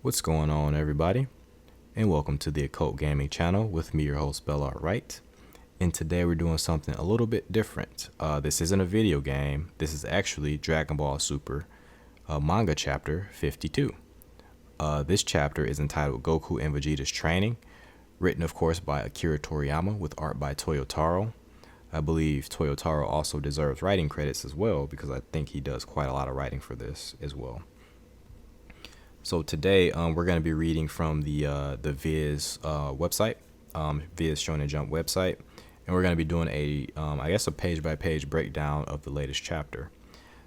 What's going on, everybody? And welcome to the Occult Gaming channel with me, your host, Yardrat. And today we're doing something a little bit different. This isn't a video game. This is actually Dragon Ball Super manga chapter 52. This chapter is entitled Goku and Vegeta's Training, written, of course, by Akira Toriyama with art by Toyotaro. I believe Toyotaro also deserves writing credits as well because I think he does quite a lot of writing for this as well. So today we're going to be reading from the Viz website, Viz Shonen Jump website, and we're going to be doing a page by page breakdown of the latest chapter.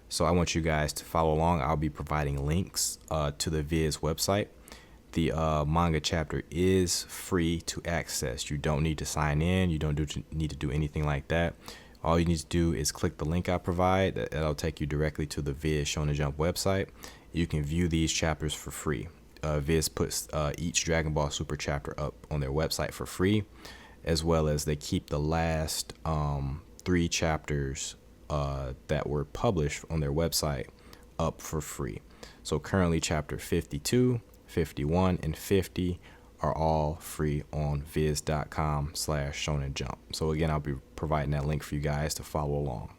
So I want you guys to follow along. I'll be providing links to the Viz website. The manga chapter is free to access. You don't need to sign in. You don't need to do anything like that. All you need to do is click the link I provide. That'll take you directly to the Viz Shonen Jump website. You can view these chapters for free. Viz puts each Dragon Ball Super chapter up on their website for free, as well as they keep the last 3 chapters that were published on their website up for free. So currently chapter 52, 51, and 50 are all free on viz.com/shonenjump. So again, I'll be providing that link for you guys to follow along.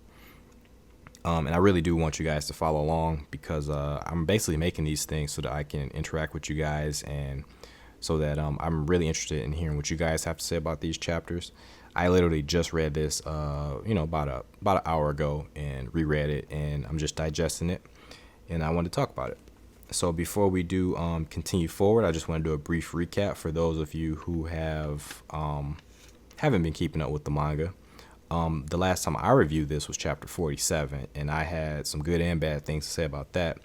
And I really do want you guys to follow along because I'm basically making these things so that I can interact with you guys, and so that I'm really interested in hearing what you guys have to say about these chapters. I literally just read this, about an hour ago, and reread it, and I'm just digesting it, and I want to talk about it. So before we do continue forward, I just want to do a brief recap for those of you who haven't been keeping up with the manga. The last time I reviewed this was chapter 47, and I had some good and bad things to say about that.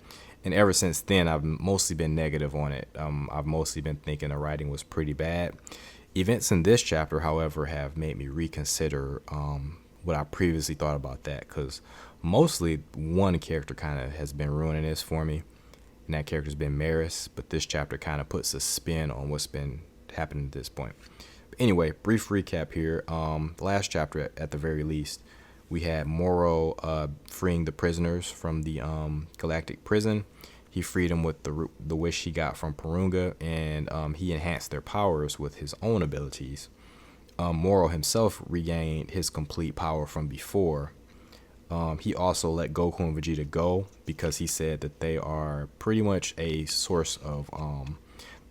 And ever since then, I've mostly been negative on it. I've mostly been thinking the writing was pretty bad. Events in this chapter, however, have made me reconsider what I previously thought about that, because mostly one character kind of has been ruining this for me, and that character's been Merus, but this chapter kind of puts a spin on what's been happening at this point. Anyway, brief recap here. The last chapter, at the very least, we had Moro freeing the prisoners from the galactic prison. He freed them with the wish he got from Porunga, and he enhanced their powers with his own abilities. Moro himself regained his complete power from before. He also let Goku and Vegeta go because he said that they are pretty much a source of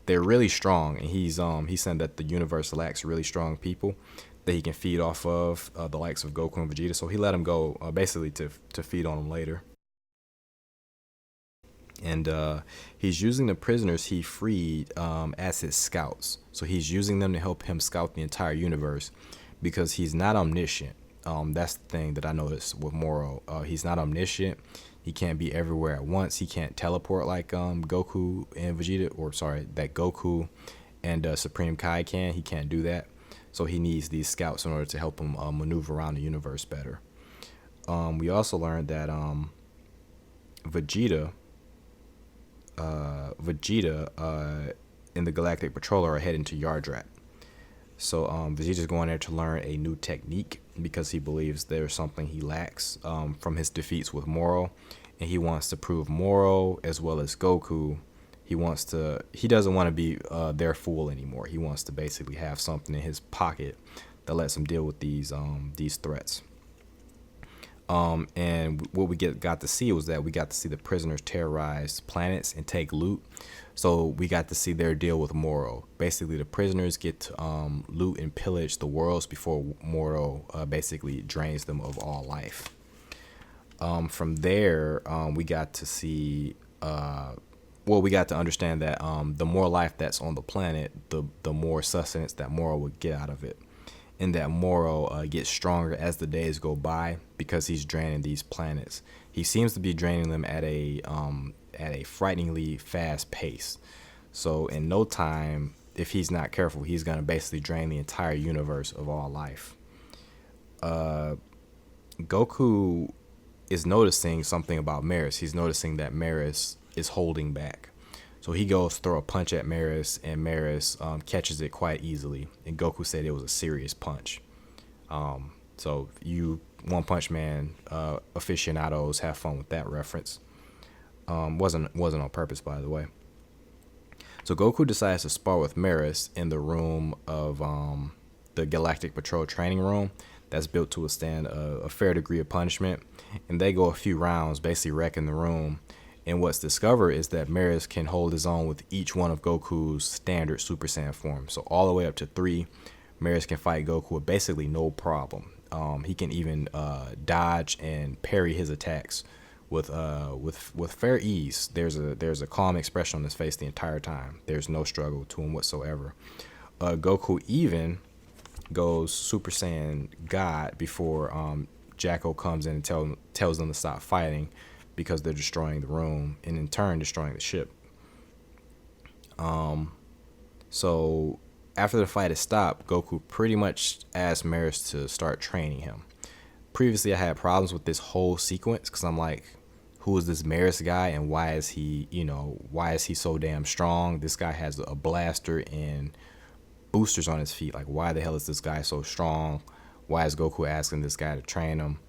they're really strong, and he said that the universe lacks really strong people that he can feed off of, the likes of Goku and Vegeta. So he let him go basically to feed on them later. And he's using the prisoners he freed as his scouts. So he's using them to help him scout the entire universe because he's not omniscient. That's the thing that I noticed with Moro. He's not omniscient. He can't be everywhere at once. He can't teleport like Goku and Vegeta, that Goku and Supreme Kai can. He can't do that. So he needs these scouts in order to help him maneuver around the universe better. We also learned that Vegeta and the Galactic Patroller are heading to Yardrat. So Vegeta's going there to learn a new technique because he believes there's something he lacks from his defeats with Moro, and he wants to prove Moro as well as Goku. He doesn't want to be their fool anymore. He wants to basically have something in his pocket that lets him deal with these threats. And what we got to see was that we got to see the prisoners terrorize planets and take loot. So we got to see their deal with Moro. Basically, the prisoners get to loot and pillage the worlds before Moro basically drains them of all life. From there, we got to see, we got to understand that the more life that's on the planet, the more sustenance that Moro would get out of it. And that Moro gets stronger as the days go by because he's draining these planets. He seems to be draining them at a frighteningly fast pace. So in no time, if he's not careful, he's going to basically drain the entire universe of all life. Goku is noticing something about Merus. He's noticing that Merus is holding back. So he goes to throw a punch at Merus, and Merus catches it quite easily. And Goku said it was a serious punch. So you One Punch Man aficionados have fun with that reference. Wasn't on purpose, by the way. So Goku decides to spar with Merus in the room of the Galactic Patrol training room that's built to withstand a fair degree of punishment. And they go a few rounds, basically wrecking the room. And what's discovered is that Merus can hold his own with each one of Goku's standard Super Saiyan forms. So all the way up to 3, Merus can fight Goku with basically no problem. He can even dodge and parry his attacks with fair ease. There's a calm expression on his face the entire time. There's no struggle to him whatsoever. Goku even goes Super Saiyan God before Jacko comes in and tells them to stop fighting because they're destroying the room and in turn destroying the ship. So after the fight is stopped, Goku pretty much asked Merus to start training him. Previously, I had problems with this whole sequence because I'm like, who is this Merus guy and why is he so damn strong? This guy has a blaster and boosters on his feet. Like, why the hell is this guy so strong? Why is Goku asking this guy to train him?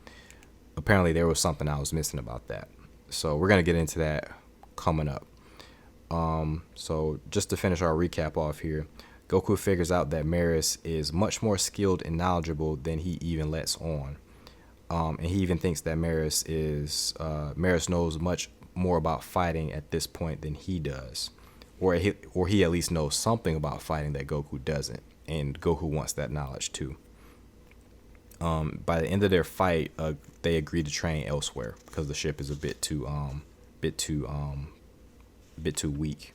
Apparently, there was something I was missing about that. So we're gonna get into that coming up. So just to finish our recap off here, Goku figures out that Merus is much more skilled and knowledgeable than he even lets on. And he even thinks that Merus knows much more about fighting at this point than he does, or he at least knows something about fighting that Goku doesn't, and Goku wants that knowledge too. By the end of their fight, they agree to train elsewhere because the ship is a bit too weak.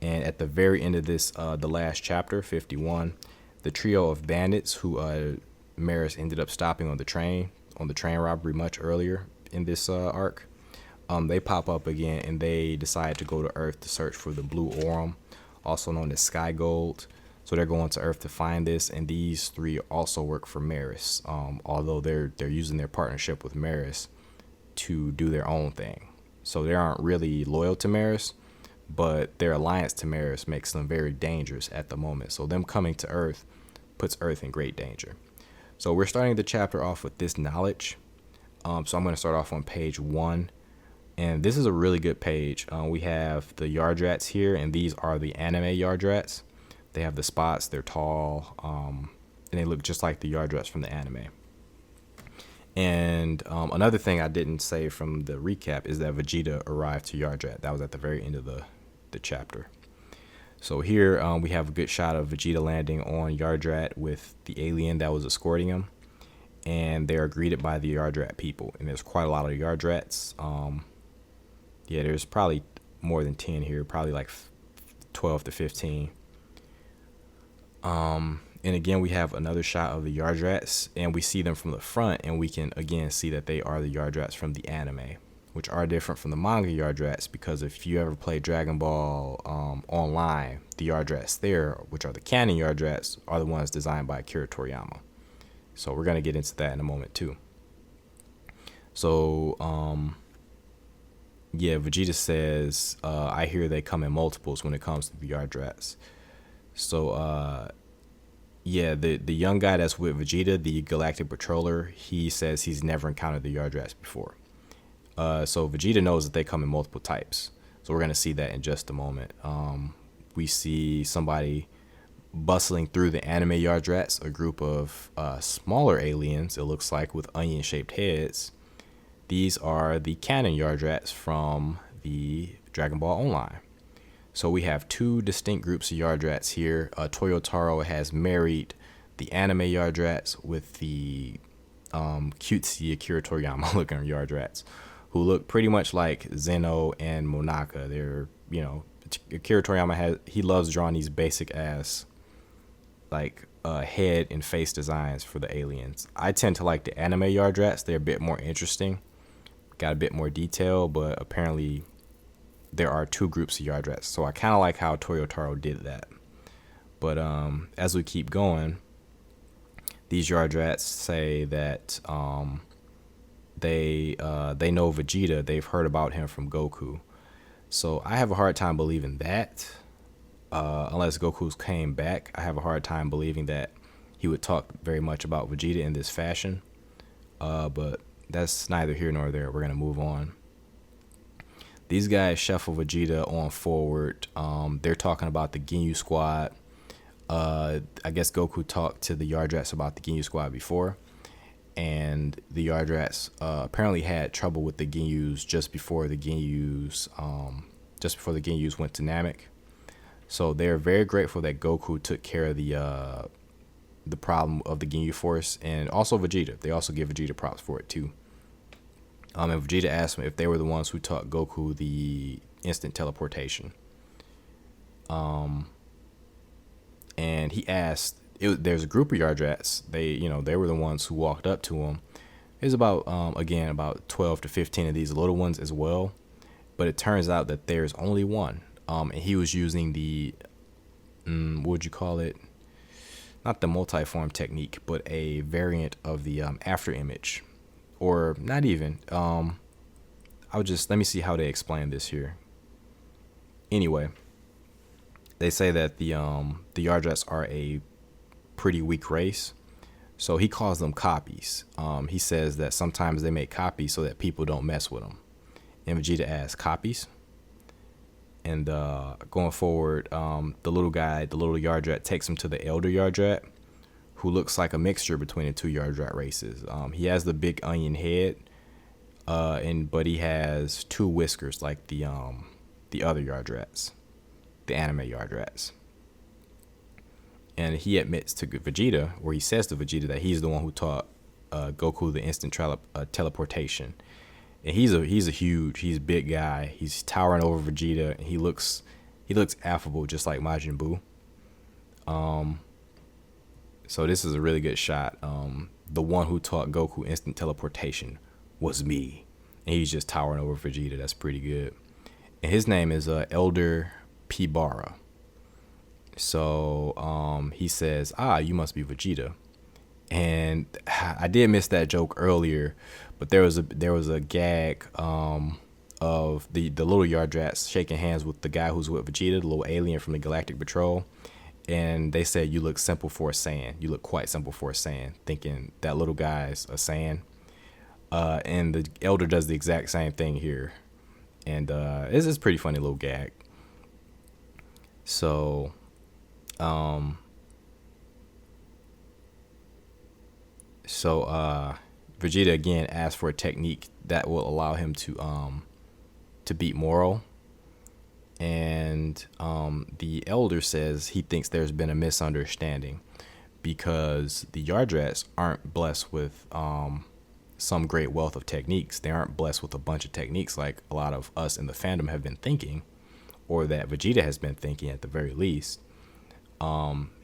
And at the very end of this, the last chapter, 51, the trio of bandits who Merus ended up stopping on the train robbery much earlier in this arc, they pop up again and they decide to go to Earth to search for the blue Aurum, also known as Sky Gold. So they're going to Earth to find this, and these 3 also work for Merus, although they're using their partnership with Merus to do their own thing. So they aren't really loyal to Merus, but their alliance to Merus makes them very dangerous at the moment. So them coming to Earth puts Earth in great danger. So we're starting the chapter off with this knowledge. So I'm going to start off on page 1. And this is a really good page. We have the Yardrats here, and these are the anime Yardrats. They have the spots, they're tall, and they look just like the Yardrats from the anime. And another thing I didn't say from the recap is that Vegeta arrived to Yardrat. That was at the very end of the chapter. So here we have a good shot of Vegeta landing on Yardrat with the alien that was escorting him. And they are greeted by the Yardrat people. And there's quite a lot of Yardrats. Yeah, there's probably more than 10 here, probably like 12 to 15. And again, we have another shot of the Yardrats, and we see them from the front, and we can again see that they are the Yardrats from the anime, which are different from the manga Yardrats, because if you ever play Dragon Ball online, the Yardrats there, which are the canon Yardrats, are the ones designed by Akira Toriyama. So we're going to get into that in a moment too. So, yeah, Vegeta says, I hear they come in multiples when it comes to the Yardrats. So, yeah, the young guy that's with Vegeta, the Galactic Patroller, he says he's never encountered the Yardrats before. So Vegeta knows that they come in multiple types. So we're going to see that in just a moment. We see somebody bustling through the anime Yardrats, a group of smaller aliens, it looks like, with onion-shaped heads. These are the canon Yardrats from the Dragon Ball Online. So we have 2 distinct groups of Yardrats here. Toyotaro has married the anime Yardrats with the cutesy Akira Toriyama looking Yardrats, who look pretty much like Zeno and Monaka. They're, Akira Toriyama he loves drawing these basic ass like head and face designs for the aliens. I tend to like the anime Yardrats. They're a bit more interesting, got a bit more detail, but apparently there are 2 groups of Yardrats. So I kind of like how Toyotaro did that. But as we keep going, these Yardrats say that they know Vegeta. They've heard about him from Goku. So I have a hard time believing that. Unless Goku's came back, I have a hard time believing that he would talk very much about Vegeta in this fashion. But that's neither here nor there. We're going to move on. These guys shuffle Vegeta on forward. They're talking about the Ginyu Squad. I guess Goku talked to the Yardrats about the Ginyu Squad before, and the Yardrats apparently had trouble with the Ginyus just before the Ginyus went to Namek. So they're very grateful that Goku took care of the problem of the Ginyu Force, and also Vegeta. They also give Vegeta props for it too. And Vegeta asked them if they were the ones who taught Goku the instant teleportation. And he asked, there's a group of Yardrats. They were the ones who walked up to him. There's about 12 to 15 of these little ones as well. But it turns out that there's only one. And he was using the, what would you call it? Not the multi-form technique, but a variant of the after image. Or not even. Let me see how they explain this here. Anyway, they say that the Yardrats are a pretty weak race, so he calls them copies. He says that sometimes they make copies so that people don't mess with them. And Vegeta asks, copies? And going forward, the little Yardrat takes him to the Elder Yardrat, who looks like a mixture between the two Yardrat races. He has the big onion head, but he has two whiskers like the other Yardrats, the anime Yardrats. And he admits to Vegeta, or he says to Vegeta, that he's the one who taught Goku the instant teleportation. And he's a big guy. He's towering over Vegeta, and he looks affable, just like Majin Buu. So this is a really good shot. The one who taught Goku instant teleportation was me, and he's just towering over Vegeta. That's pretty good. And his name is Elder Pibara. So he says, you must be Vegeta. And I did miss that joke earlier, but there was a gag of the little Yardrats shaking hands with the guy who's with Vegeta, the little alien from the Galactic Patrol. And they said, you look simple for a Saiyan. You look quite simple for a Saiyan, thinking that little guy's a Saiyan. And the Elder does the exact same thing here. And it's a pretty funny little gag. So, Vegeta again asks for a technique that will allow him to beat Moro. And the Elder says he thinks there's been a misunderstanding because the Yardrats aren't blessed with some great wealth of techniques. They aren't blessed with a bunch of techniques like a lot of us in the fandom have been thinking, or that Vegeta has been thinking at the very least.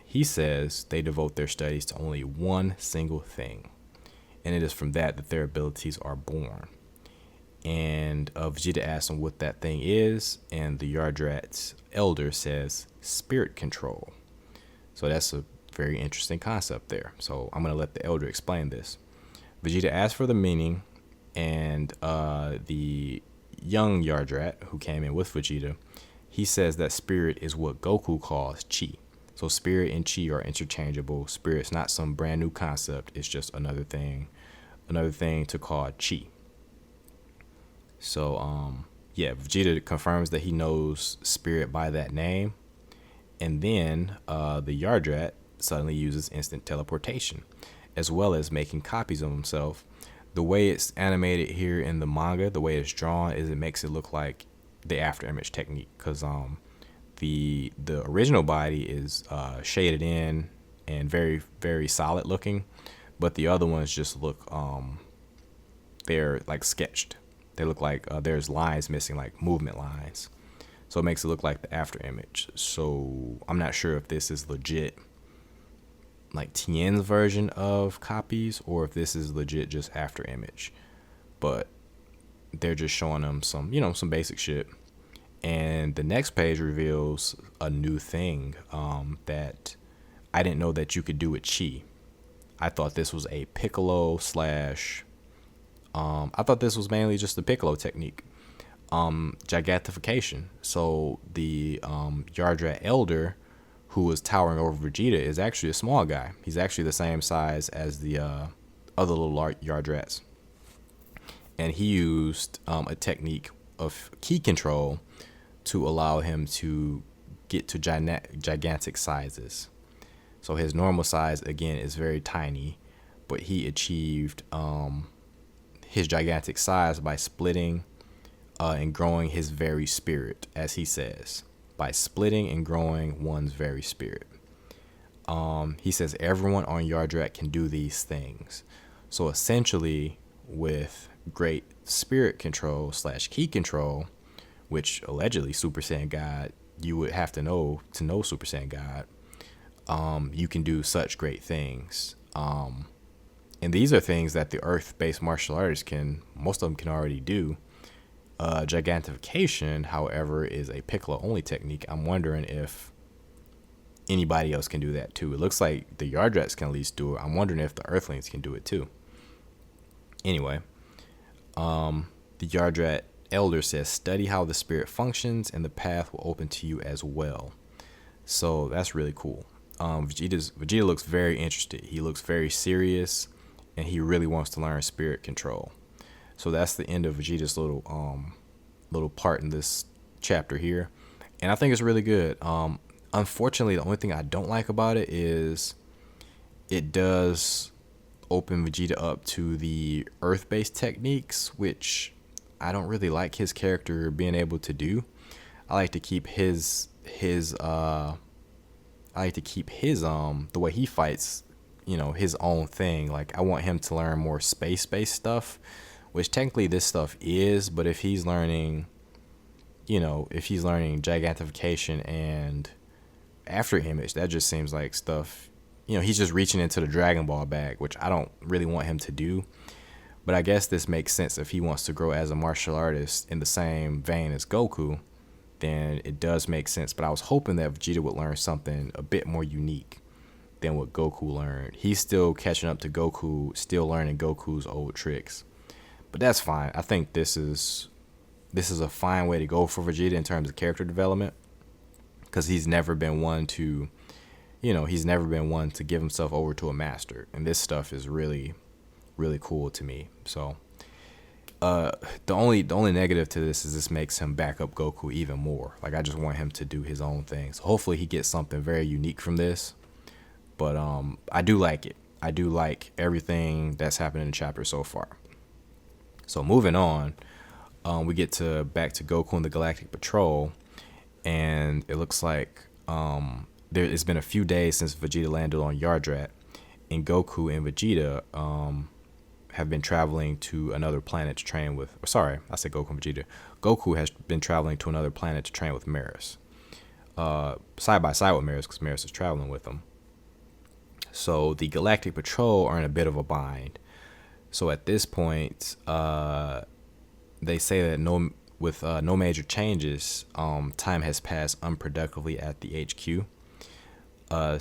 He says they devote their studies to only one single thing, and it is from that their abilities are born. And Vegeta asks him what that thing is, and the Yardrat's Elder says spirit control. So that's a very interesting concept there. So I'm going to let the Elder explain this. Vegeta asks for the meaning, and the young Yardrat, who came in with Vegeta, he says that spirit is what Goku calls chi. So spirit and chi are interchangeable. Spirit's not some brand new concept. It's just another thing to call chi. So, Vegeta confirms that he knows spirit by that name. And then the Yardrat suddenly uses instant teleportation, as well as making copies of himself. The way it's animated here in the manga, the way it's drawn, is it makes it look like the after image technique, because the original body is shaded in and very, very solid looking, but the other ones just look they're like sketched. They look like there's lines missing, like movement lines. So it makes it look like the after image. So I'm not sure if this is legit like Tien's version of copies, or if this is legit just after image. But they're just showing them some basic shit. And the next page reveals a new thing that I didn't know that you could do with chi. I thought this was a Piccolo slash I thought this was mainly just the Piccolo technique. Gigantification. So the Yardrat Elder, who was towering over Vegeta, is actually a small guy. He's actually the same size as the other little Yardrats. And he used a technique of ki control to allow him to get to gigantic sizes. So his normal size, again, is very tiny, but he achieved his gigantic size by splitting and growing his very spirit, as he says, by splitting and growing one's very spirit. He says everyone on Yardrat can do these things. So essentially, with great spirit control / ki control, which allegedly Super Saiyan God, you would have to know Super Saiyan God, you can do such great things. And these are things that the Earth-based martial artists most of them can already do. Gigantification, however, is a Piccolo-only technique. I'm wondering if anybody else can do that too. It looks like the Yardrats can at least do it. I'm wondering if the Earthlings can do it too. Anyway, the Yardrat Elder says, study how the spirit functions and the path will open to you as well. So that's really cool. Vegeta looks very interested. He looks very serious, and he really wants to learn spirit control. So that's the end of Vegeta's little part in this chapter here, and I think it's really good. Unfortunately, the only thing I don't like about it is it does open Vegeta up to the Earth-based techniques, which I don't really like his character being able to do. I like to keep his the way he fights, his own thing. Like, I want him to learn more space-based stuff, which technically this stuff is, but if he's learning gigantification and after image, that just seems like stuff, he's just reaching into the Dragon Ball bag, which I don't really want him to do. But I guess this makes sense if he wants to grow as a martial artist in the same vein as Goku, then it does make sense. But I was hoping that Vegeta would learn something a bit more unique than what Goku learned. He's still catching up to Goku, still learning Goku's old tricks. But that's fine. I think this is a fine way to go for Vegeta in terms of character development, because he's never been one to give himself over to a master. And this stuff is really, really cool to me. So the only negative to this is this makes him back up Goku even more. Like, I just want him to do his own thing. So hopefully he gets something very unique from this. But I do like it. I do like everything that's happened in the chapter so far. So moving on, we get back to Goku and the Galactic Patrol, and it looks like it's been a few days since Vegeta landed on Yardrat, and Goku and Vegeta have been traveling to another planet to train with. Sorry, I said Goku and Vegeta. Goku has been traveling to another planet to train with Merus, side by side with Merus, because Merus is traveling with them. So the Galactic Patrol are in a bit of a bind. So at this point, they say that with no major changes, time has passed unproductively at the HQ.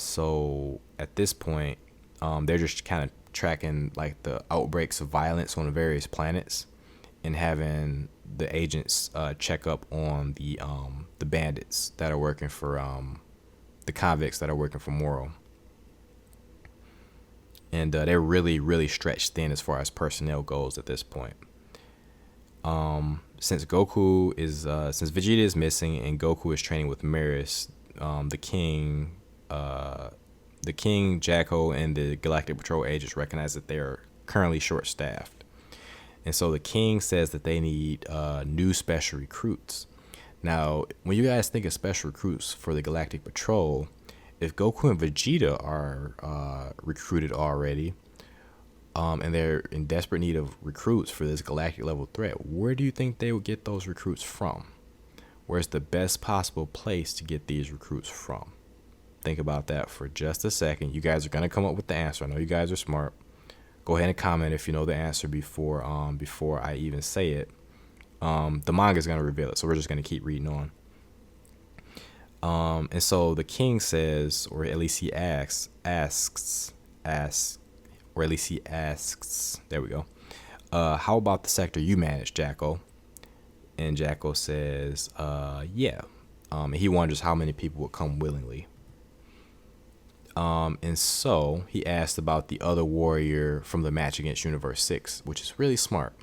So at this point, they're just kind of tracking like the outbreaks of violence on the various planets, and having the agents check up on the bandits that are working for the convicts that are working for Moro. And they're really, really stretched thin as far as personnel goes at this point. Since Vegeta is missing and Goku is training with Merus, the King, Jacko, and the Galactic Patrol agents recognize that they are currently short-staffed. And so the King says that they need new special recruits. Now, when you guys think of special recruits for the Galactic Patrol, if Goku and Vegeta are recruited already, and they're in desperate need of recruits for this galactic level threat, where do you think they would get those recruits from? Where's the best possible place to get these recruits from? Think about that for just a second. You guys are going to come up with the answer. I know you guys are smart. Go ahead and comment if you know the answer before I even say it. The manga is going to reveal it, so we're just going to keep reading on. And so the King says, or at least he asks, there we go. How about the sector you manage, Jacko? And Jacko says, yeah. He wonders how many people would come willingly. And so he asked about the other warrior from the match against Universe 6, which is really smart.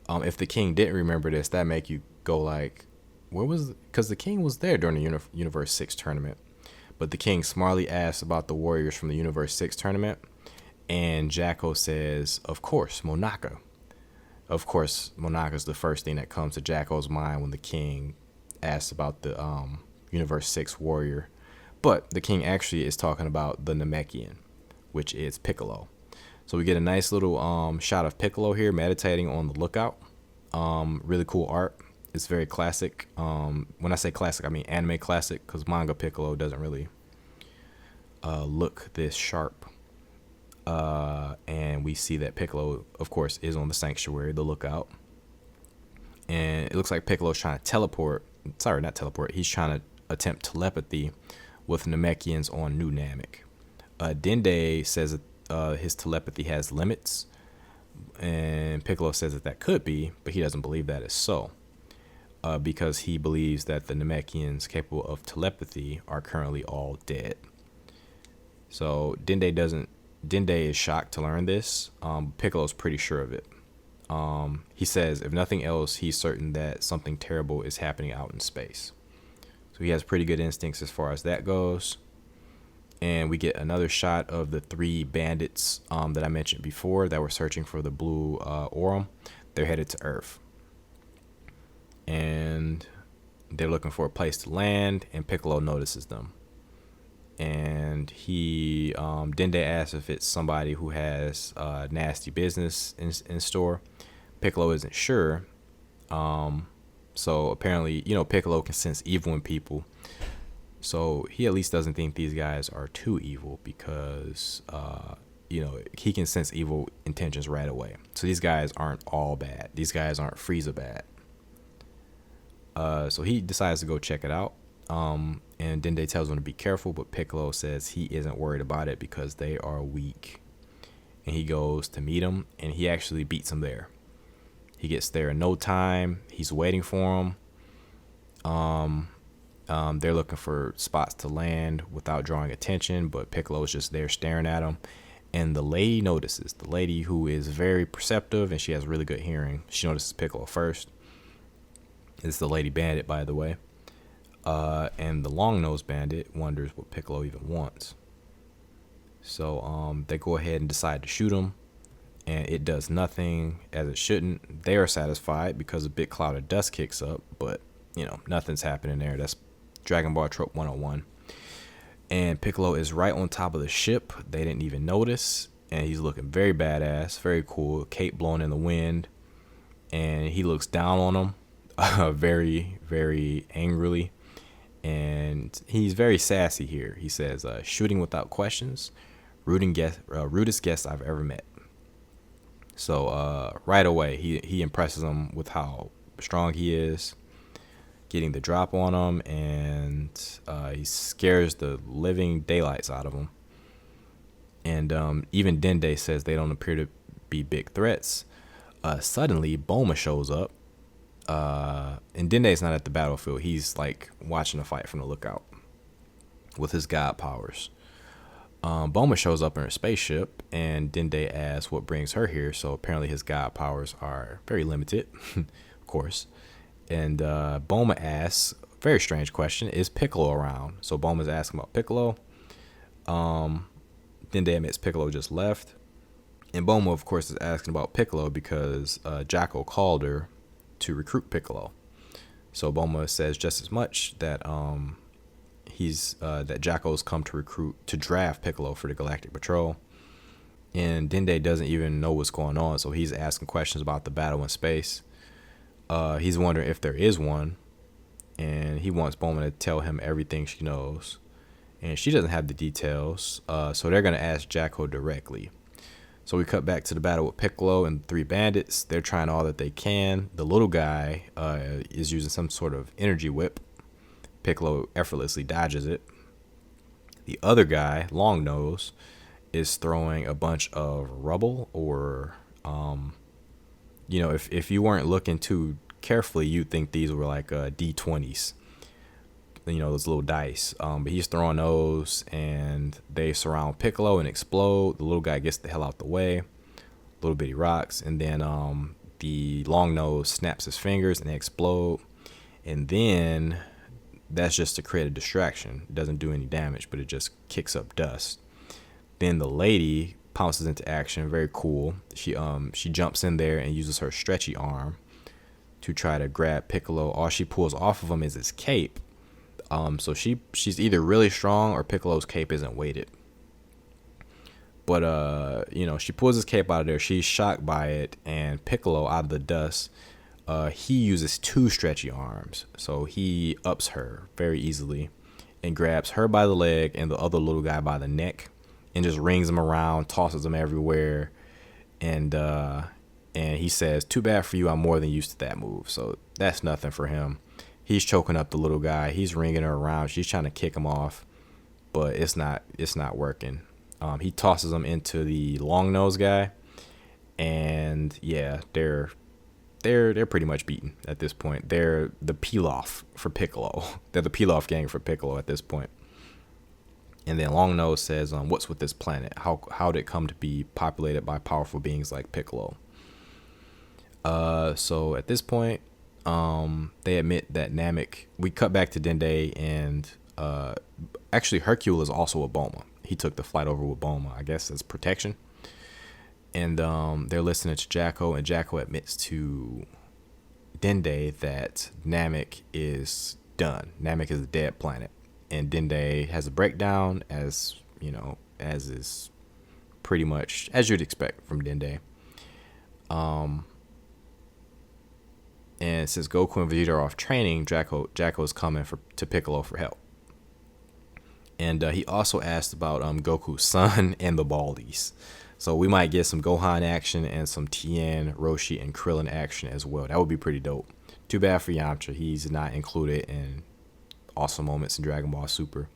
If the King didn't remember this, that make you go like, where was, because the king was there during the Universe 6 tournament, but the king smartly asks about the warriors from the Universe 6 tournament, and Jacko says, of course, Monaka. Of course, Monaka's the first thing that comes to Jacko's mind when the king asks about the Universe 6 warrior. But the king actually is talking about the Namekian, which is Piccolo. So we get a nice little shot of Piccolo here meditating on the lookout. Really cool art. It's very classic. When I say classic, I mean anime classic, because manga Piccolo doesn't really look this sharp. And we see that Piccolo, of course, is on the sanctuary, the lookout. And it looks like Piccolo's trying to teleport. Sorry, not teleport. He's trying to attempt telepathy with Namekians on New Namek. Dende says that his telepathy has limits, and Piccolo says that could be, but he doesn't believe that is so, because he believes that the Namekians capable of telepathy are currently all dead. So Dende is shocked to learn this. Piccolo's pretty sure of it. He says, if nothing else, he's certain that something terrible is happening out in space. So he has pretty good instincts as far as that goes. And we get another shot of the 3 bandits that I mentioned before that were searching for the blue Aurum. They're headed to Earth. And they're looking for a place to land, and Piccolo notices them. And Dende asks if it's somebody who has nasty business in store. Piccolo isn't sure. So apparently, Piccolo can sense evil in people. So he at least doesn't think these guys are too evil, because, he can sense evil intentions right away. So these guys aren't all bad. These guys aren't Frieza bad. So he decides to go check it out. And Dende tells him to be careful, but Piccolo says he isn't worried about it because they are weak. And he goes to meet him, and he actually beats him there. He gets there in no time. He's waiting for him. They're looking for spots to land without drawing attention, but Piccolo's just there staring at him. And the lady notices. The lady, who is very perceptive and she has really good hearing, she notices Piccolo first. It's the Lady Bandit, by the way. And the long-nosed bandit wonders what Piccolo even wants. So they go ahead and decide to shoot him, and it does nothing, as it shouldn't. They are satisfied because a big cloud of dust kicks up, but nothing's happening there. That's Dragon Ball Trope 101. And Piccolo is right on top of the ship. They didn't even notice, and he's looking very badass, very cool, cape blowing in the wind, and he looks down on them very, very angrily. And he's very sassy here. He says, shooting without questions, rudest guest I've ever met. So right away, he impresses him with how strong he is, getting the drop on him, and he scares the living daylights out of him. And even Dende says they don't appear to be big threats. Suddenly, Bulma shows up. And Dende's not at the battlefield. He's like watching the fight from the lookout with his god powers. Bulma shows up in her spaceship, and Dende asks what brings her here. So apparently his god powers are very limited, of course. And Bulma asks, very strange question, is Piccolo around? So Bulma's asking about Piccolo. Dende admits Piccolo just left. And Bulma, of course, is asking about Piccolo because Jacko called her to recruit Piccolo. So Bulma says just as much that that Jacko's come to draft Piccolo for the Galactic Patrol. And Dende doesn't even know what's going on, so he's asking questions about the battle in space. He's wondering if there is one, and he wants Bulma to tell him everything she knows. And she doesn't have the details, so they're going to ask Jacko directly. So we cut back to the battle with Piccolo and the 3 bandits. They're trying all that they can. The little guy is using some sort of energy whip. Piccolo effortlessly dodges it. The other guy, Long Nose, is throwing a bunch of rubble, or, if you weren't looking too carefully, you'd think these were like D20s. Those little dice. But he's throwing those, and they surround Piccolo and explode. The little guy gets the hell out the way. Little bitty rocks. And then the long nose snaps his fingers and they explode. And then that's just to create a distraction. It doesn't do any damage, but it just kicks up dust. Then the lady pounces into action. Very cool. She jumps in there and uses her stretchy arm to try to grab Piccolo. All she pulls off of him is his cape. So she's either really strong or Piccolo's cape isn't weighted. But she pulls his cape out of there. She's shocked by it, and Piccolo, out of the dust, he uses 2 stretchy arms. So he ups her very easily and grabs her by the leg and the other little guy by the neck and just rings them around, tosses them everywhere. And he says, "Too bad for you, I'm more than used to that move." So that's nothing for him. He's choking up the little guy. He's ringing her around. She's trying to kick him off, but it's not working. He tosses him into the long nose guy, and yeah, they're pretty much beaten at this point. They're the Pilaf for Piccolo. They're the Pilaf gang for Piccolo at this point. And then Long Nose says, "What's with this planet? How did it come to be populated by powerful beings like Piccolo?" So at this point, they admit that Namek. We cut back to Dende, and actually Hercule is also with Bulma. He took the flight over with Bulma, I guess, as protection. And they're listening to Jacko, and Jacko admits to Dende that Namek is done. Namek is a dead planet. And Dende has a breakdown, as is pretty much as you'd expect from Dende. And since Goku and Vegeta are off training, Jacko is coming to Piccolo for help. And he also asked about Goku's son and the Baldies. So we might get some Gohan action and some Tien, Roshi, and Krillin action as well. That would be pretty dope. Too bad for Yamcha. He's not included in awesome moments in Dragon Ball Super.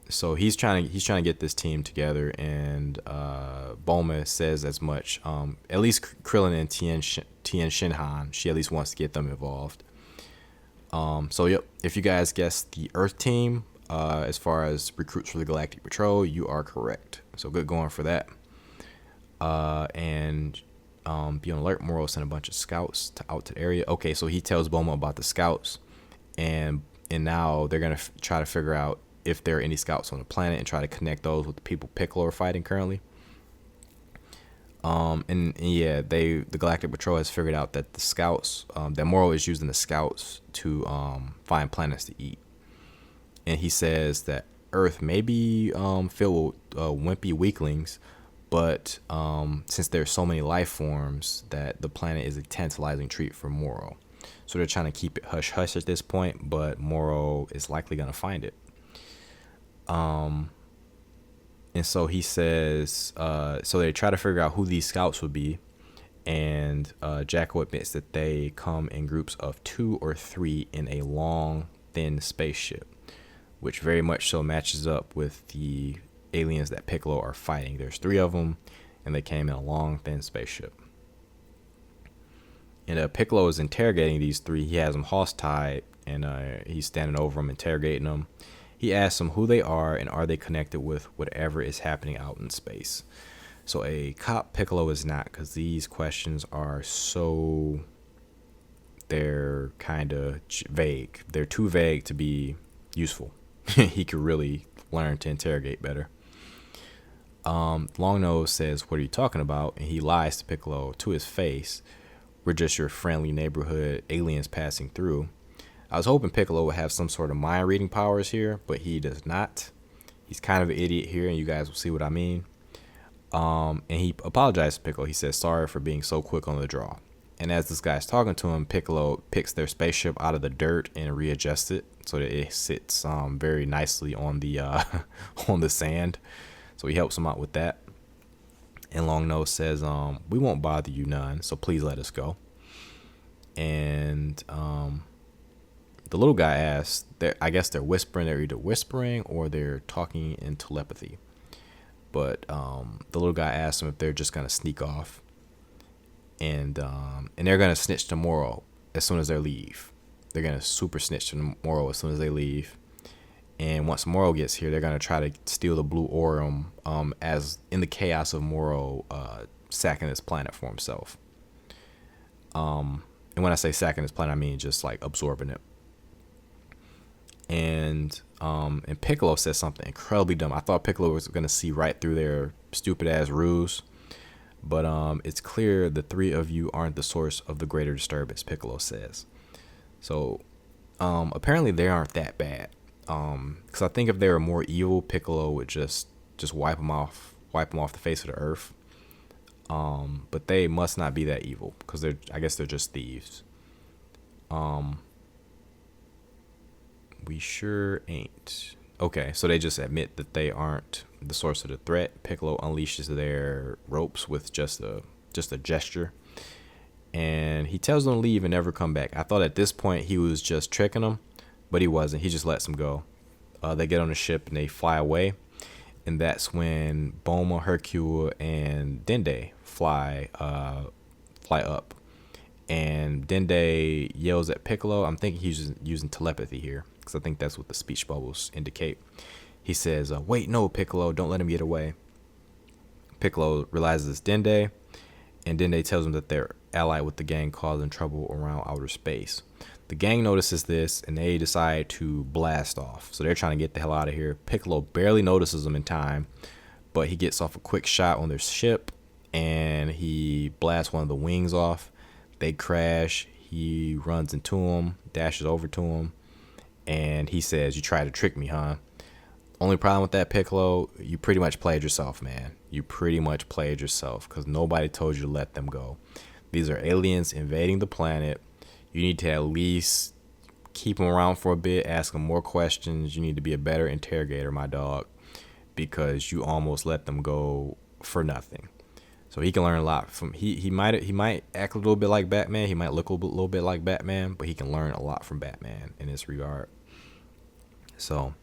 So he's trying to get this team together, and Bulma says as much. At least Krillin and Tien Shinhan, she at least wants to get them involved. So yep, if you guys guessed the Earth team, as far as recruits for the Galactic Patrol, you are correct. So good going for that. And be on alert. Moro sent a bunch of scouts out to the area. Okay, so he tells Bulma about the scouts, and now they're gonna try to figure out if there are any scouts on the planet and try to connect those with the people Piccolo are fighting currently. And yeah, the Galactic Patrol has figured out that the scouts, that Moro is using the scouts to find planets to eat. And he says that Earth may be filled with wimpy weaklings, but since there's so many life forms, that the planet is a tantalizing treat for Moro. So they're trying to keep it hush-hush at this point, but Moro is likely going to find it. And so he says, so they try to figure out who these scouts would be. And Jacko admits that they come in groups of 2 or 3 in a long, thin spaceship, which very much so matches up with the aliens that Piccolo are fighting. There's 3 of them, and they came in a long, thin spaceship. And Piccolo is interrogating these 3. He has them hostile, and he's standing over them, interrogating them. He asks them who they are and are they connected with whatever is happening out in space. So a cop Piccolo is not, because these questions are so, they're kind of vague. They're too vague to be useful. He could really learn to interrogate better. Longnose says, "What are you talking about?" And he lies to Piccolo to his face. "We're just your friendly neighborhood aliens passing through." I was hoping Piccolo would have some sort of mind reading powers here, but he does not. He's kind of an idiot here, and you guys will see what I mean. And he apologized to Piccolo. He says sorry for being so quick on the draw. And as this guy's talking to him, Piccolo picks their spaceship out of the dirt and readjusts it so that it sits very nicely on the on the sand. So he helps him out with that. And Longnose says, "We won't bother you none, so please let us go." And the little guy asks, I guess they're whispering. They're either whispering or they're talking in telepathy. But the little guy asks them if they're just going to sneak off. And they're going to snitch to Moro as soon as they leave. They're going to super snitch to Moro as soon as they leave. And once Moro gets here, they're going to try to steal the blue Orium as in the chaos of Moro sacking this planet for himself. And when I say sacking his planet, I mean just like absorbing it. And Piccolo says something incredibly dumb. I thought Piccolo was gonna see right through their stupid ass ruse, but it's clear the three of you aren't the source of the greater disturbance, Piccolo says. So apparently they aren't that bad. Because I think if they were more evil, Piccolo would just wipe them off the face of the earth. But they must not be that evil because I guess they're just thieves. We sure ain't. Okay, so they just admit that they aren't the source of the threat. Piccolo unleashes their ropes with just a gesture, and he tells them to leave and never come back. I thought at this point he was just tricking them, but he wasn't. He just lets them go. They get on the ship and they fly away, and that's when Bulma, Hercule, and Dende fly up. And Dende yells at Piccolo. I'm thinking he's using telepathy here, because I think that's what the speech bubbles indicate. He says, wait, no, Piccolo, don't let him get away. Piccolo realizes it's Dende, and Dende tells him that they're allied with the gang causing trouble around outer space. The gang notices this, and they decide to blast off. So they're trying to get the hell out of here. Piccolo barely notices them in time, but he gets off a quick shot on their ship, and he blasts one of the wings off. They crash. He runs into him, dashes over to him, and he says, "You tried to trick me, huh?" Only problem with that, Piccolo, you pretty much played yourself, man. You pretty much played yourself because nobody told you to let them go. These are aliens invading the planet. You need to at least keep them around for a bit, ask them more questions. You need to be a better interrogator, my dog, because you almost let them go for nothing. So he can learn a lot from he might act a little bit like Batman. He might look a little bit like Batman, but he can learn a lot from Batman in this regard. So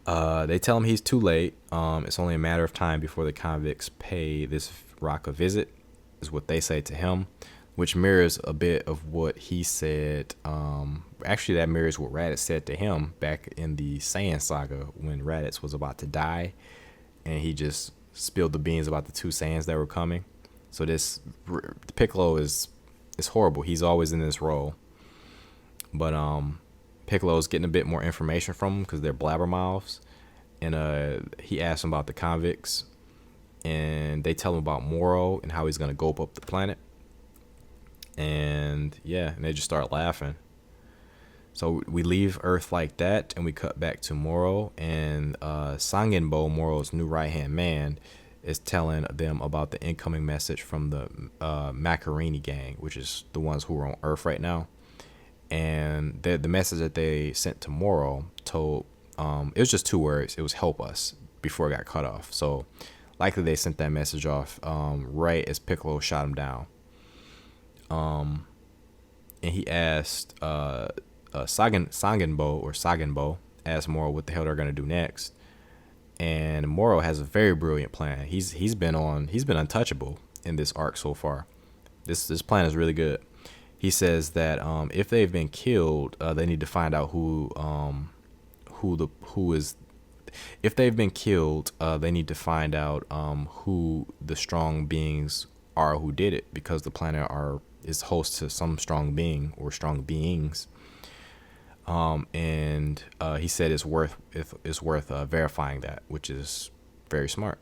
they tell him he's too late. It's only a matter of time before the convicts pay this rock a visit, is what they say to him, which mirrors a bit of what he said. Actually, that mirrors what Raditz said to him back in the Saiyan saga when Raditz was about to die, and he just spilled the beans about the two Saiyans that were coming. So this Piccolo is horrible. He's always in this role, but Piccolo's getting a bit more information from him because they're blabbermouths, and he asks him about the convicts, and they tell him about Moro and how he's gonna go up the planet, and they just start laughing. So we leave Earth like that, and we cut back to Moro, and Sangenbo, Moro's new right-hand man, is telling them about the incoming message from the Macarini gang, which is the ones who are on Earth right now. And the message that they sent to Moro told, it was just two words. It was "help us" before it got cut off. So likely they sent that message off right as Piccolo shot him down. And he asked Sangenbo asked Moro what the hell they're gonna do next, and Moro has a very brilliant plan. He's been untouchable in this arc so far. This plan is really good. He says that if they've been killed, they need to find out if they've been killed, they need to find out who the strong beings are who did it, because the planet is host to some strong being or strong beings. And he said it's worth verifying that, which is very smart.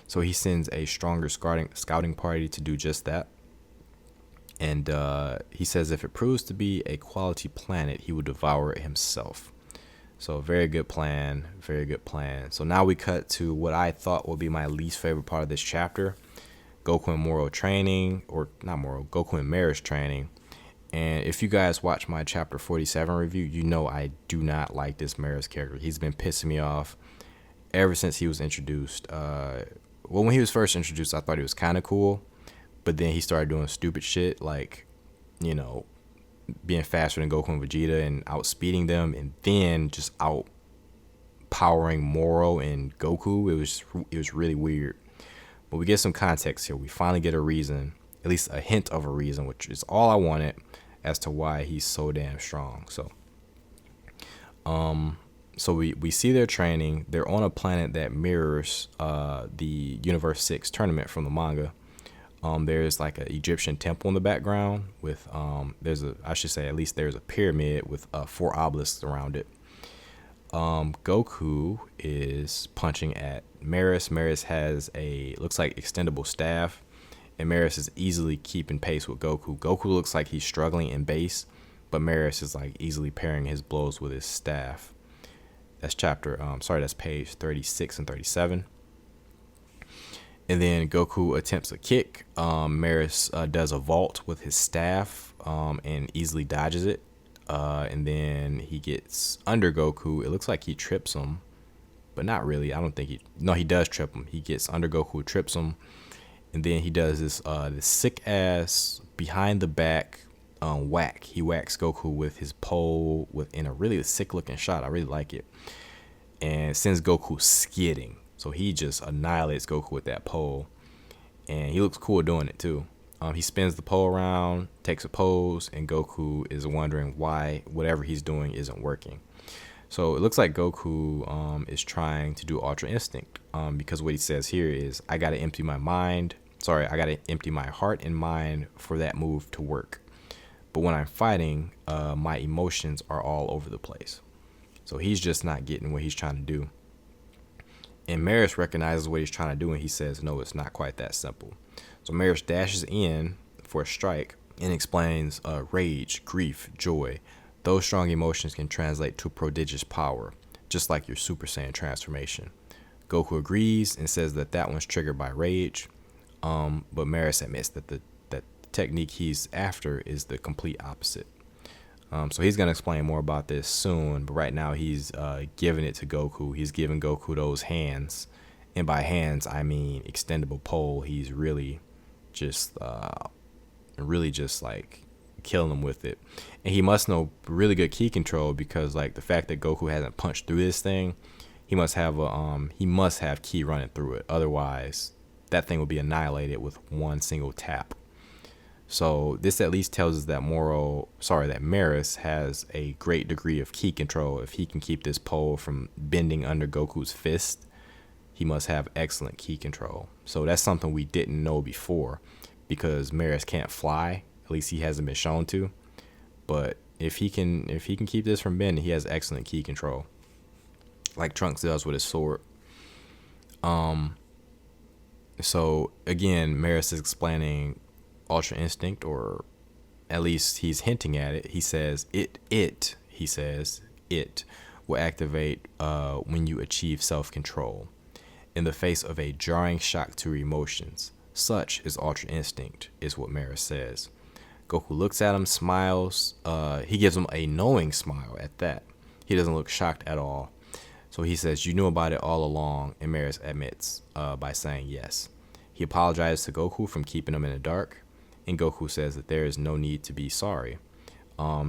So he sends a stronger scouting party to do just that. And he says if it proves to be a quality planet, he will devour it himself. So very good plan, very good plan. So now we cut to what I thought would be my least favorite part of this chapter: Goku and Moro training, or not Moro, Goku and Merus training. And if you guys watch my chapter 47 review, you know I do not like this Merus character. He's been pissing me off ever since he was introduced. When he was first introduced, I thought he was kind of cool, but then he started doing stupid shit like, being faster than Goku and Vegeta and outspeeding them, and then just outpowering Moro and Goku. It was really weird. But we get some context here. We finally get a reason, at least a hint of a reason, which is all I wanted, as to why he's so damn strong. So we see their training. They're on a planet that mirrors the Universe 6 tournament from the manga. There's like an Egyptian temple in the background with at least there's a pyramid with 4 obelisks around it. Goku is punching at Merus. Merus has looks like extendable staff, and Merus is easily keeping pace with Goku. Goku looks like he's struggling in base, but Merus is like easily parrying his blows with his staff. That's that's page 36 and 37. And then Goku attempts a kick. Merus does a vault with his staff and easily dodges it. And then he gets under Goku. It looks like he trips him, but not really. I don't think he does trip him. He gets under Goku, trips him. And then he does this sick ass behind the back whack. He whacks Goku with his pole in a really sick looking shot. I really like it. And sends Goku skidding. So he just annihilates Goku with that pole. And he looks cool doing it too. He spins the pole around, takes a pose, and Goku is wondering why whatever he's doing isn't working. So it looks like Goku is trying to do Ultra Instinct because what he says here is, I got to empty my heart and mind for that move to work. But when I'm fighting, my emotions are all over the place. So he's just not getting what he's trying to do. And Merus recognizes what he's trying to do, and he says, no, it's not quite that simple. So Merus dashes in for a strike and explains rage, grief, joy. Those strong emotions can translate to prodigious power, just like your Super Saiyan transformation. Goku agrees and says that one's triggered by rage, but Merus admits that the technique he's after is the complete opposite. So he's going to explain more about this soon, but right now he's giving it to Goku. He's giving Goku those hands, and by hands I mean extendable pole. He's really just like killing him with it. And he must know really good ki control, because like the fact that Goku hasn't punched through this thing, he must have ki running through it. Otherwise, that thing will be annihilated with one single tap. So this at least tells us that Merus has a great degree of ki control. If he can keep this pole from bending under Goku's fist, he must have excellent ki control. So that's something we didn't know before, because Merus can't fly. At least he hasn't been shown to. But if he can keep this from bending, he has excellent ki control, like Trunks does with his sword. So again, Merus is explaining Ultra Instinct, or at least he's hinting at it. He says it will activate when you achieve self-control in the face of a jarring shock to your emotions. Such is Ultra Instinct, is what Merus says. Goku looks at him, smiles. He gives him a knowing smile at that. He doesn't look shocked at all. So he says, you knew about it all along, and Merus admits by saying yes. He apologizes to Goku for keeping him in the dark, and Goku says that there is no need to be sorry.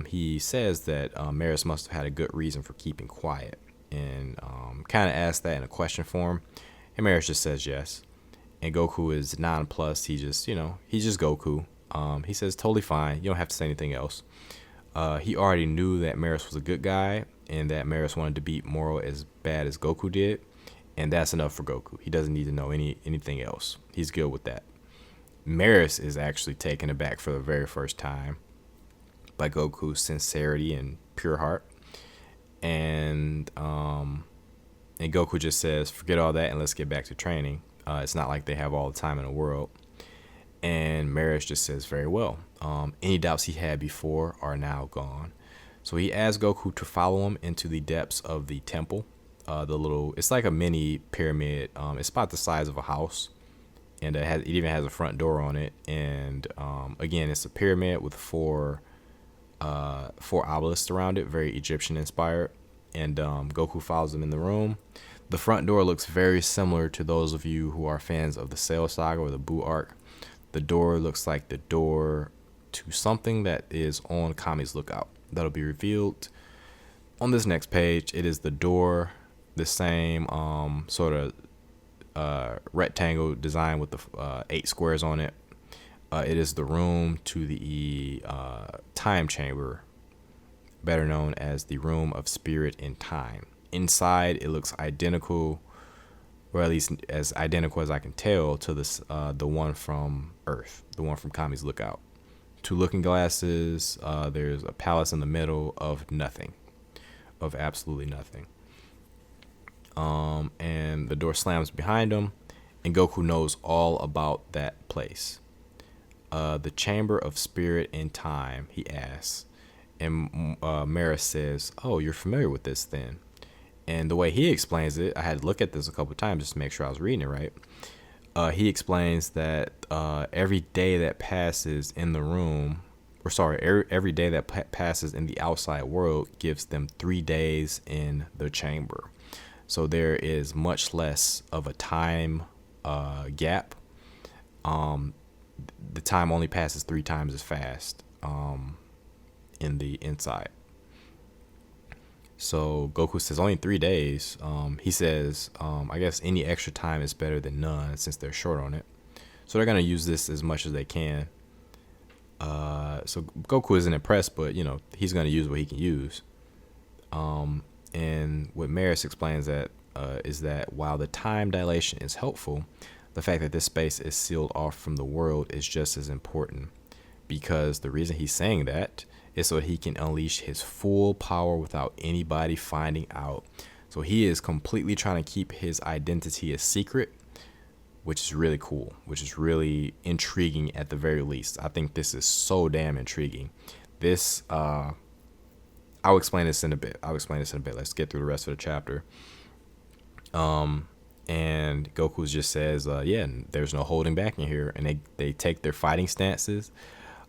He says that Merus must have had a good reason for keeping quiet, and kind of asks that in a question form, and Merus just says yes. And Goku is nonplussed. He's just Goku. He says, totally fine. You don't have to say anything else. He already knew that Merus was a good guy, and that Merus wanted to beat Moro as bad as Goku did, and that's enough for Goku. He doesn't need to know anything else. He's good with that. Merus is actually taken aback for the very first time by Goku's sincerity and pure heart, and Goku just says, forget all that and let's get back to training. It's not like they have all the time in the world. And Merus just says, very well. Any doubts he had before are now gone. So he asks Goku to follow him into the depths of the temple. It's like a mini pyramid. It's about the size of a house. And it even has a front door on it. And again, it's a pyramid with four obelisks around it, very Egyptian inspired. And Goku follows him in the room. The front door looks very similar to those of you who are fans of the Cell Saga or the Buu arc. The door looks like the door to something that is on Kami's lookout. That'll be revealed on this next page. It is the door, the same sort of rectangle design with the 8 squares on it. It is the room to the time chamber, better known as the room of spirit and time. Inside, it looks identical, or at least as identical as I can tell to this the one from Earth, the one from Kami's Lookout. 2 looking glasses. There's a palace in the middle of nothing, of absolutely nothing. And the door slams behind him, and Goku knows all about that place. The Chamber of Spirit and Time, he asks. And Merus says, "Oh, you're familiar with this then." And the way he explains it, I had to look at this a couple of times just to make sure I was reading it right. He explains that every day that passes in the room, or sorry, every day that passes in the outside world gives them 3 days in the chamber. So there is much less of a time gap. The time only passes 3 times as fast in the inside. So Goku says only 3 days. He says, I guess any extra time is better than none since they're short on it. So they're going to use this as much as they can. So Goku isn't impressed, but, he's going to use what he can use. And what Merus explains that is that while the time dilation is helpful, the fact that this space is sealed off from the world is just as important. Because the reason he's saying that is so he can unleash his full power without anybody finding out. So he is completely trying to keep his identity a secret, which is really cool, which is really intriguing at the very least. I think this is so damn intriguing. This, I'll explain this in a bit. Let's get through the rest of the chapter. And Goku just says, there's no holding back in here. And they take their fighting stances.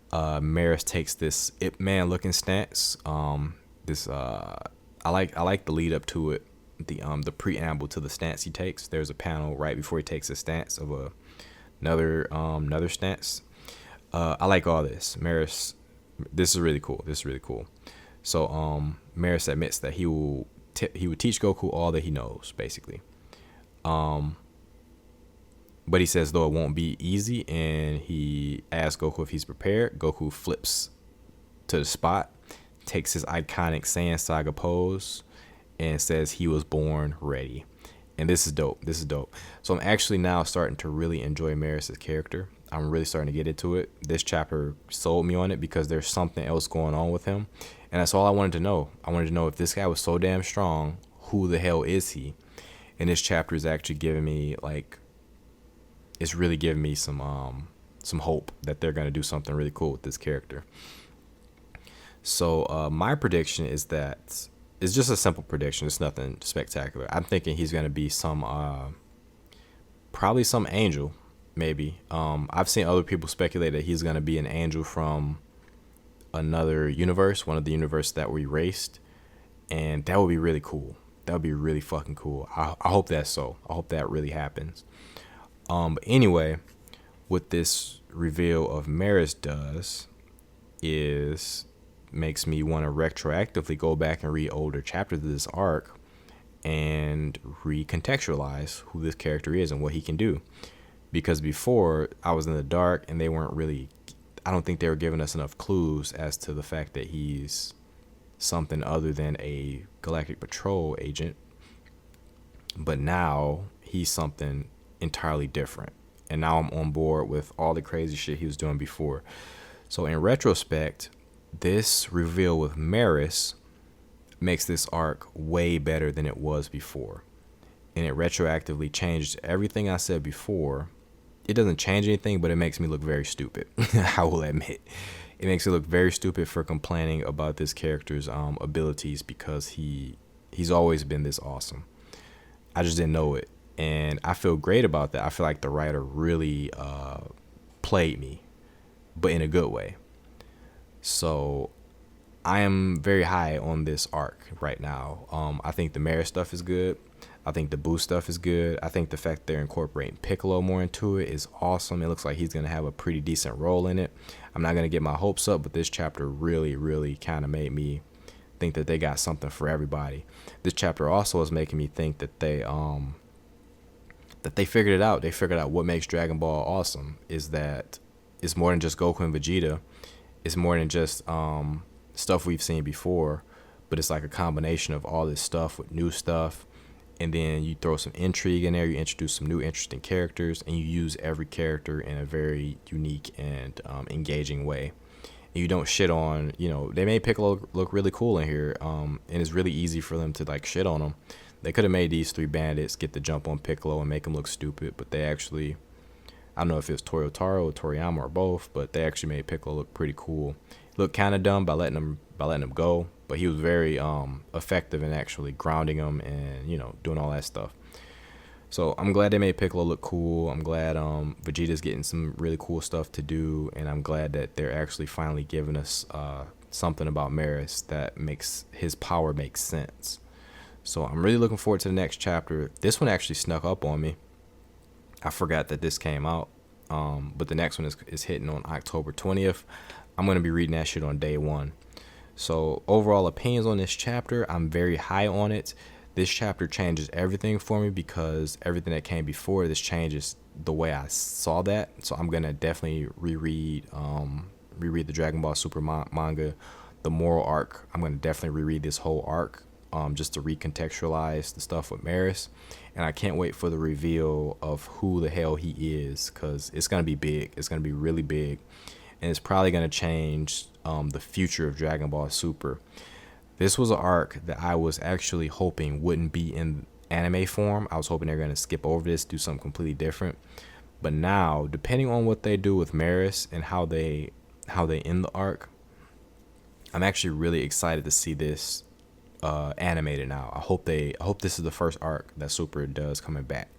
Merus takes this Ip Man looking stance. I like the lead up to it, the preamble to the stance he takes. There's a panel right before he takes a stance of another stance. I like all this. Merus, this is really cool. So Merus admits that he would teach Goku all that he knows, basically. But he says, though, it won't be easy, and he asks Goku if he's prepared. Goku flips to the spot, takes his iconic Saiyan Saga pose, and says he was born ready. And this is dope. So I'm actually now starting to really enjoy Merus' character. I'm really starting to get into it. This chapter sold me on it because there's something else going on with him. And that's all I wanted to know. I wanted to know if this guy was so damn strong, who the hell is he? And this chapter is actually giving me, it's really giving me some hope that they're going to do something really cool with this character. So my prediction is that it's just a simple prediction. It's nothing spectacular. I'm thinking he's going to be probably some angel, maybe. I've seen other people speculate that he's going to be an angel from another universe, one of the universes that were erased. And that would be really cool. That would be really fucking cool. I hope that's so. I hope that really happens. But anyway, what this reveal of Merus does is makes me want to retroactively go back and read older chapters of this arc and recontextualize who this character is and what he can do. Because before, I was in the dark and they weren't really, I don't think they were giving us enough clues as to the fact that he's something other than a Galactic Patrol agent. But now he's something entirely different. And now I'm on board with all the crazy shit he was doing before. So in retrospect, this reveal with Merus makes this arc way better than it was before. And it retroactively changed everything I said before. It doesn't change anything, but it makes me look very stupid. I will admit. It makes me look very stupid for complaining about this character's abilities because he's always been this awesome. I just didn't know it. And I feel great about that. I feel like the writer really played me, but in a good way. So I am very high on this arc right now. I think the Merus stuff is good. I think the Boo stuff is good. I think the fact they're incorporating Piccolo more into it is awesome. It looks like he's going to have a pretty decent role in it. I'm not going to get my hopes up, but this chapter really, really kind of made me think that they got something for everybody. This chapter also is making me think that they figured it out. They figured out what makes Dragon Ball awesome is that it's more than just Goku and Vegeta. It's more than just stuff we've seen before, but it's like a combination of all this stuff with new stuff. and then you throw some intrigue in there. You introduce some new interesting characters, and you use every character in a very unique and engaging way. And you don't shit on, they made Piccolo look really cool in here, and it's really easy for them to like shit on him. They could have made these three bandits get the jump on Piccolo and make him look stupid, but they actually, I don't know if it was Toyotaro or Toriyama or both, but they actually made Piccolo look pretty cool. Looked kind of dumb by letting him go, but he was very effective in actually grounding him and doing all that stuff. So I'm glad they made Piccolo look cool. I'm glad Vegeta's getting some really cool stuff to do, and I'm glad that they're actually finally giving us something about Merus that makes his power make sense. So I'm really looking forward to the next chapter. This one actually snuck up on me. I forgot that this came out, but the next one is hitting on October 20th. I'm going to be reading that shit on day one. So overall opinions on this chapter, I'm very high on it. This chapter changes everything for me because everything that came before this changes the way I saw that. So I'm going to definitely reread the Dragon Ball Super manga, the moral arc. I'm going to definitely reread this whole arc just to recontextualize the stuff with Merus. And I can't wait for the reveal of who the hell he is, because it's going to be big. It's going to be really big. And it's probably going to change the future of Dragon Ball Super. This was an arc that I was actually hoping wouldn't be in anime form. I was hoping they're going to skip over this, do something completely different. But now, depending on what they do with Merus and how they end the arc, I'm actually really excited to see this animated now. I hope this is the first arc that Super does coming back.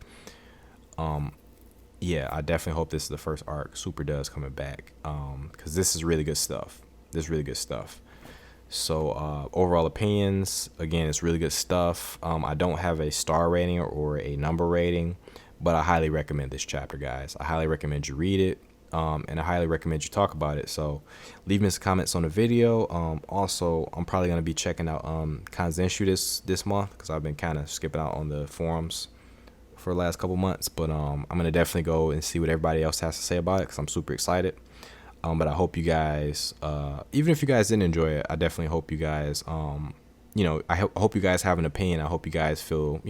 Yeah, I definitely hope this is the first arc Super does coming back, because this is really good stuff. So overall opinions, again, it's really good stuff. I don't have a star rating or a number rating, but I highly recommend this chapter, guys. I highly recommend you read it, and I highly recommend you talk about it. So leave me some comments on the video. Also, I'm probably going to be checking out Kanzenshu this month, because I've been kind of skipping out on the forums for the last couple months. But I'm going to definitely go and see what everybody else has to say about it, because I'm super excited. But I hope you guys, even if you guys didn't enjoy it, I definitely hope you guys, I hope you guys have an opinion. I hope you guys feel,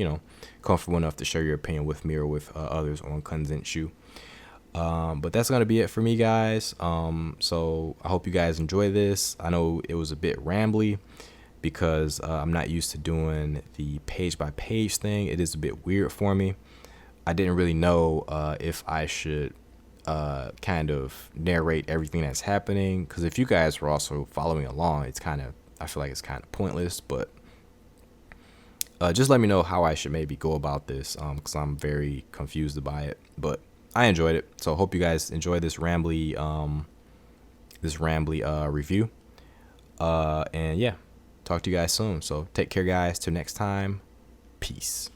comfortable enough to share your opinion with me or with others on Kanzenshu. But that's going to be it for me, guys. So I hope you guys enjoy this. I know it was a bit rambly because I'm not used to doing the page by page thing. It is a bit weird for me. I didn't really know if I should kind of narrate everything that's happening, because if you guys were also following along, I feel like it's kind of pointless. But just let me know how I should maybe go about this, because I'm very confused by it. But I enjoyed it, so I hope you guys enjoy this rambly review. And yeah, talk to you guys soon. So take care, guys. Till next time, peace.